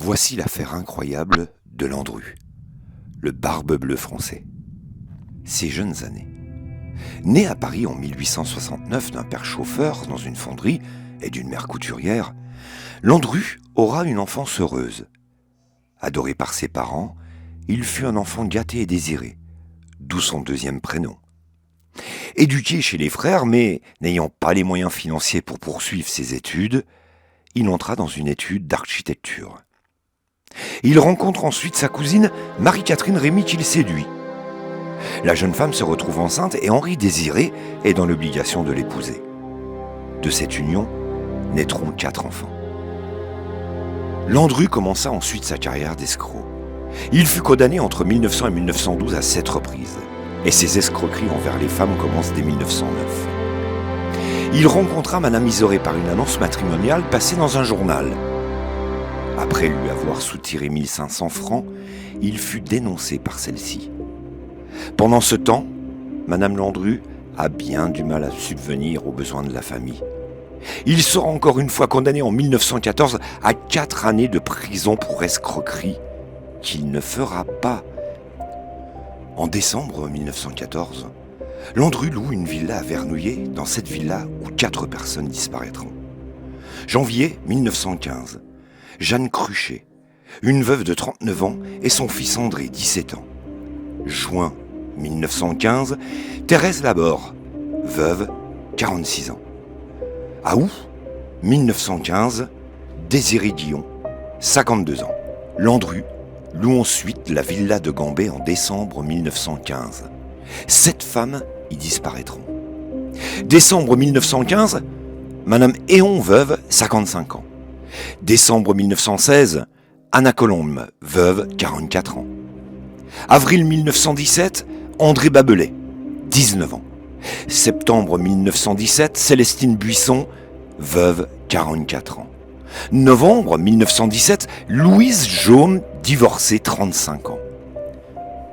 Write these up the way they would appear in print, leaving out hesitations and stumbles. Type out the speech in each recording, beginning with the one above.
Voici l'affaire incroyable de Landru, le barbe-bleue français. Ses jeunes années. Né à Paris en 1869 d'un père chauffeur dans une fonderie et d'une mère couturière, Landru aura une enfance heureuse. Adoré par ses parents, il fut un enfant gâté et désiré, d'où son deuxième prénom. Éduqué chez les frères, mais n'ayant pas les moyens financiers pour poursuivre ses études, il entra dans une étude d'architecture. Il rencontre ensuite sa cousine Marie-Catherine Rémy qu'il séduit. La jeune femme se retrouve enceinte et Henri Désiré est dans l'obligation de l'épouser. De cette union naîtront 4 enfants. Landru commença ensuite sa carrière d'escroc. Il fut condamné entre 1900 et 1912 à 7 reprises. Et ses escroqueries envers les femmes commencent dès 1909. Il rencontra Madame Isoré par une annonce matrimoniale passée dans un journal. Après lui avoir soutiré 1500 francs, il fut dénoncé par celle-ci. Pendant ce temps, Madame Landru a bien du mal à subvenir aux besoins de la famille. Il sera encore une fois condamné en 1914 à 4 années de prison pour escroquerie, qu'il ne fera pas. En décembre 1914, Landru loue une villa à Vernouillet, dans cette villa où 4 personnes disparaîtront. Janvier 1915, Jeanne Cruchet, une veuve de 39 ans, et son fils André, 17 ans. Juin 1915, Thérèse Laborde, veuve, 46 ans. À août 1915, Désiré Guillon, 52 ans. Landru loue ensuite la villa de Gambet en décembre 1915. 7 femmes y disparaîtront. Décembre 1915, Madame Éon, veuve, 55 ans. Décembre 1916, Anna Colombe, veuve, 44 ans. Avril 1917, André Babelet, 19 ans. Septembre 1917, Célestine Buisson, veuve, 44 ans. Novembre 1917, Louise Jaume, divorcée, 35 ans.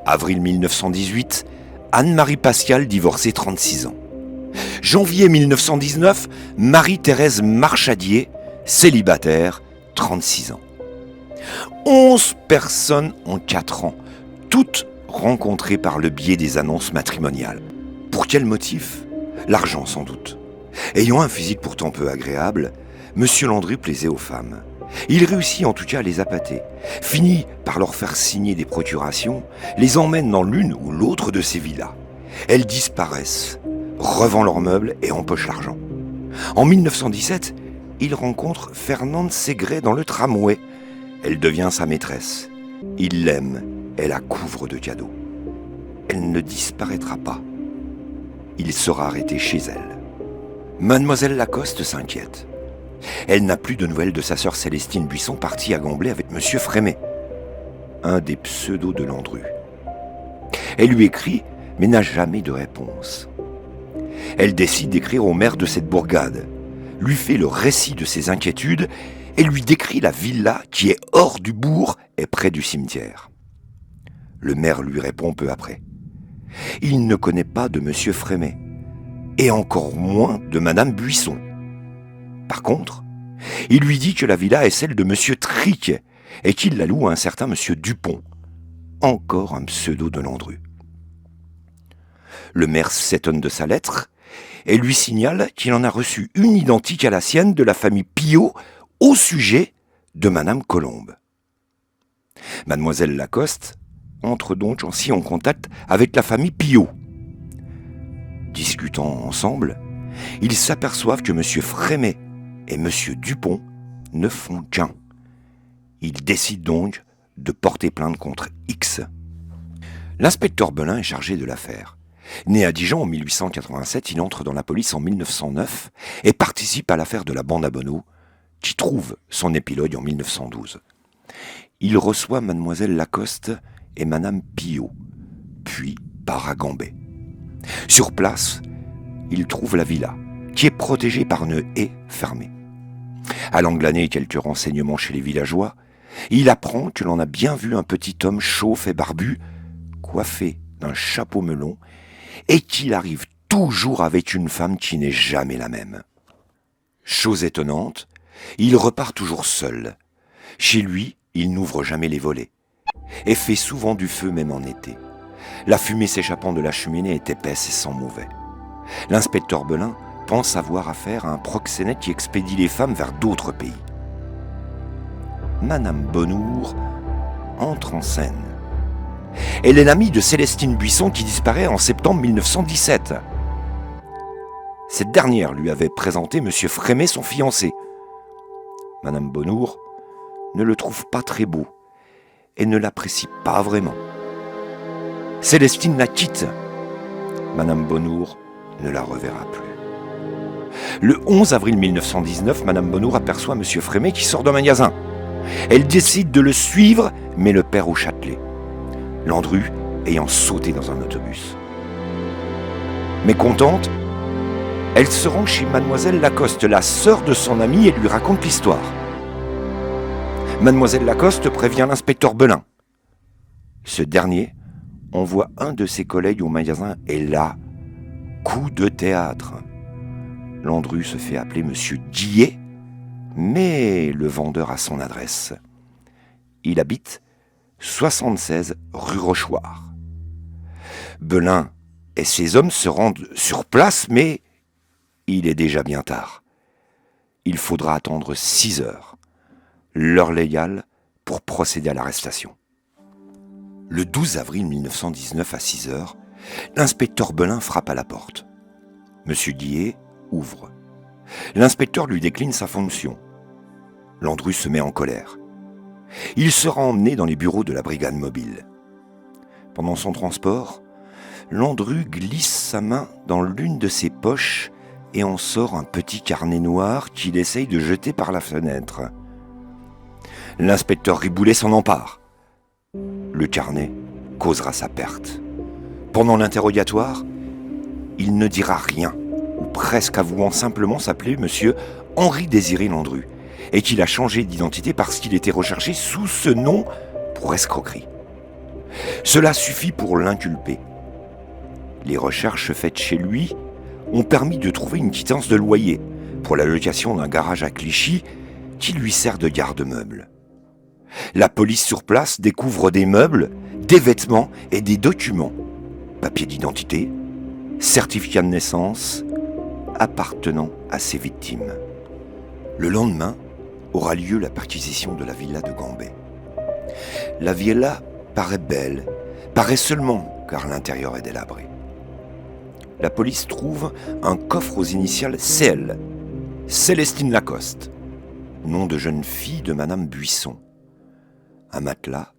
Avril 1918, Anne-Marie Pascal, divorcée, 36 ans. Janvier 1919, Marie-Thérèse Marchadier, célibataire, 36 ans. 11 personnes en 4 ans, toutes rencontrées par le biais des annonces matrimoniales. Pour quel motif ? L'argent sans doute. Ayant un physique pourtant peu agréable, Monsieur Landru plaisait aux femmes. Il réussit en tout cas à les appâter, finit par leur faire signer des procurations, les emmène dans l'une ou l'autre de ses villas. Elles disparaissent, revend leurs meubles et empoche l'argent. En 1917, il rencontre Fernande Ségret dans le tramway. Elle devient sa maîtresse. Il l'aime et la couvre de cadeaux. Elle ne disparaîtra pas. Il sera arrêté chez elle. Mademoiselle Lacoste s'inquiète. Elle n'a plus de nouvelles de sa sœur Célestine Buisson, partie à Gamblet avec Monsieur Frémet, un des pseudos de Landru. Elle lui écrit, mais n'a jamais de réponse. Elle décide d'écrire au maire de cette bourgade, lui fait le récit de ses inquiétudes et lui décrit la villa qui est hors du bourg et près du cimetière. Le maire lui répond peu après. Il ne connaît pas de Monsieur Frémet, et encore moins de Madame Buisson. Par contre, il lui dit que la villa est celle de Monsieur Tric et qu'il la loue à un certain Monsieur Dupont, encore un pseudo de Landru. Le maire s'étonne de sa lettre et lui signale qu'il en a reçu une identique à la sienne de la famille Piot au sujet de Madame Colombe. Mademoiselle Lacoste entre donc ainsi en contact avec la famille Piot. Discutant ensemble, ils s'aperçoivent que Monsieur Frémet et Monsieur Dupont ne font qu'un. Ils décident donc de porter plainte contre X. L'inspecteur Belin est chargé de l'affaire. Né à Dijon en 1887, il entre dans la police en 1909 et participe à l'affaire de la bande à Bonneau, qui trouve son épilogue en 1912. Il reçoit Mademoiselle Lacoste et Madame Piot, puis part à Gambet. Sur place, il trouve la villa, qui est protégée par une haie fermée. Allant glaner quelques renseignements chez les villageois, il apprend que l'on a bien vu un petit homme chauve et barbu, coiffé d'un chapeau melon, et qu'il arrive toujours avec une femme qui n'est jamais la même. Chose étonnante, il repart toujours seul. Chez lui, Il n'ouvre jamais les volets et fait souvent du feu même en été. La fumée s'échappant de la cheminée est épaisse et sent mauvais. L'inspecteur Belin pense avoir affaire à un proxénète qui expédie les femmes vers d'autres pays. Madame Bonnour entre en scène. Elle est l'amie de Célestine Buisson qui disparaît en septembre 1917. Cette dernière lui avait présenté M. Frémet, son fiancé. Madame Bonnour ne le trouve pas très beau et ne l'apprécie pas vraiment. Célestine la quitte. Madame Bonnour ne la reverra plus. Le 11 avril 1919, Madame Bonnour aperçoit M. Frémet qui sort d'un magasin. Elle décide de le suivre, mais le perd au Châtelet, Landru ayant sauté dans un autobus. Mécontente, elle se rend chez Mademoiselle Lacoste, la sœur de son amie, et lui raconte l'histoire. Mademoiselle Lacoste prévient l'inspecteur Belin. Ce dernier envoie un de ses collègues au magasin et là, coup de théâtre. Landru se fait appeler Monsieur Guillet, mais le vendeur a son adresse. Il habite 76 rue Rochoir. Belin et ses hommes se rendent sur place, mais il est déjà bien tard. Il faudra attendre 6 heures, l'heure légale pour procéder à l'arrestation. Le 12 avril 1919 à 6 heures, l'inspecteur Belin frappe à la porte. Monsieur Guillet ouvre. L'inspecteur lui décline sa fonction. Landru se met en colère. Il sera emmené dans les bureaux de la brigade mobile. Pendant son transport, Landru glisse sa main dans l'une de ses poches et en sort un petit carnet noir qu'il essaye de jeter par la fenêtre. L'inspecteur Riboulet s'en empare. Le carnet causera sa perte. Pendant l'interrogatoire, il ne dira rien, ou presque, avouant simplement s'appeler Monsieur Henri-Désiré Landru, et qu'il a changé d'identité parce qu'il était recherché sous ce nom pour escroquerie. Cela suffit pour l'inculper. Les recherches faites chez lui ont permis de trouver une quittance de loyer pour la location d'un garage à Clichy qui lui sert de garde-meuble. La police sur place découvre des meubles, des vêtements et des documents, papiers d'identité, certificats de naissance, appartenant à ses victimes. Le lendemain aura lieu la perquisition de la villa de Gambet. La villa paraît belle, paraît seulement car l'intérieur est délabré. La police trouve un coffre aux initiales CL, Célestine Lacoste, nom de jeune fille de Madame Buisson. Un matelas,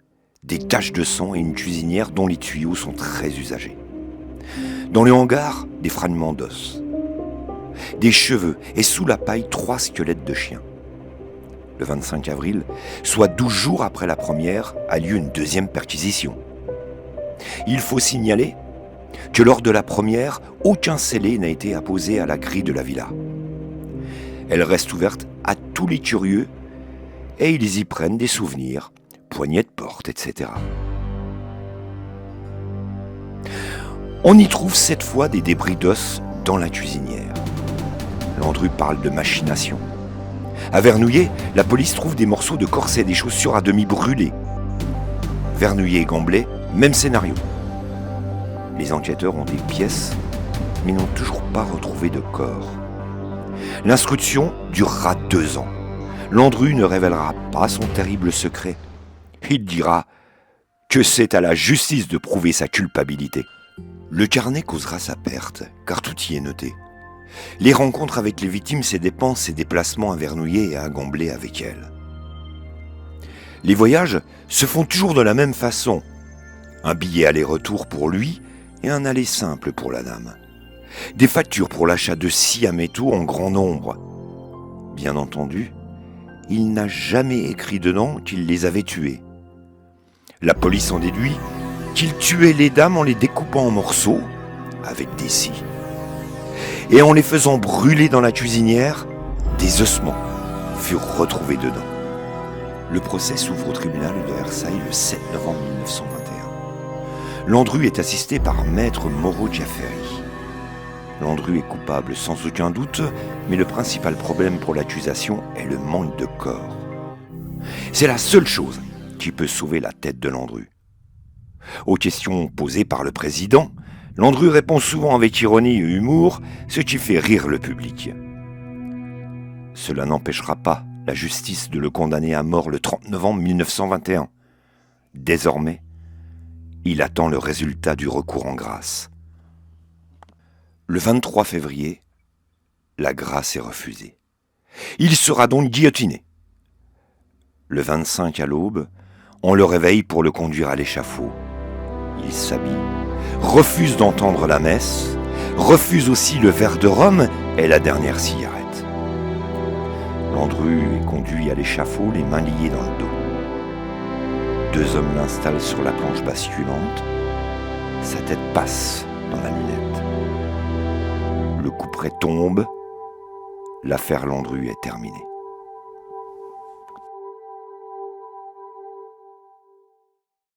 des taches de sang et une cuisinière dont les tuyaux sont très usagés. Dans le hangar, des fragments d'os, des cheveux et sous la paille 3 squelettes de chiens. Le 25 avril, soit 12 jours après la première, a lieu une deuxième perquisition. Il faut signaler que lors de la première, aucun scellé n'a été apposé à la grille de la villa. Elle reste ouverte à tous les curieux et ils y prennent des souvenirs, poignées de porte, etc. On y trouve cette fois des débris d'os dans la cuisinière. Landru parle de machination. À Vernouillet, la police trouve des morceaux de corset et des chaussures à demi brûlées. Vernouillet et Gamblet, même scénario. Les enquêteurs ont des pièces, mais n'ont toujours pas retrouvé de corps. L'instruction durera 2 ans. Landru ne révélera pas son terrible secret. Il dira que c'est à la justice de prouver sa culpabilité. Le carnet causera sa perte, car tout y est noté. Les rencontres avec les victimes, ses dépenses, ses déplacements à Vernouillet et à Gamblet avec elles. Les voyages se font toujours de la même façon. Un billet aller-retour pour lui et un aller simple pour la dame. Des factures pour l'achat de scie à métaux en grand nombre. Bien entendu, il n'a jamais écrit dedans qu'il les avait tués. La police en déduit qu'il tuait les dames en les découpant en morceaux, avec des scies. Et en les faisant brûler dans la cuisinière, des ossements furent retrouvés dedans. Le procès s'ouvre au tribunal de Versailles le 7 novembre 1921. Landru est assisté par maître Moreau Diaferi. Landru est coupable sans aucun doute, mais le principal problème pour l'accusation est le manque de corps. C'est la seule chose qui peut sauver la tête de Landru. Aux questions posées par le président, Landru répond souvent avec ironie et humour, ce qui fait rire le public. Cela n'empêchera pas la justice de le condamner à mort le 30 novembre 1921. Désormais, il attend le résultat du recours en grâce. Le 23 février, la grâce est refusée. Il sera donc guillotiné. Le 25 à l'aube, on le réveille pour le conduire à l'échafaud. Il s'habille, refuse d'entendre la messe, refuse aussi le verre de rhum et la dernière cigarette. Landru est conduit à l'échafaud, les mains liées dans le dos. 2 hommes l'installent sur la planche basculante. Sa tête passe dans la lunette. Le couperet tombe. L'affaire Landru est terminée.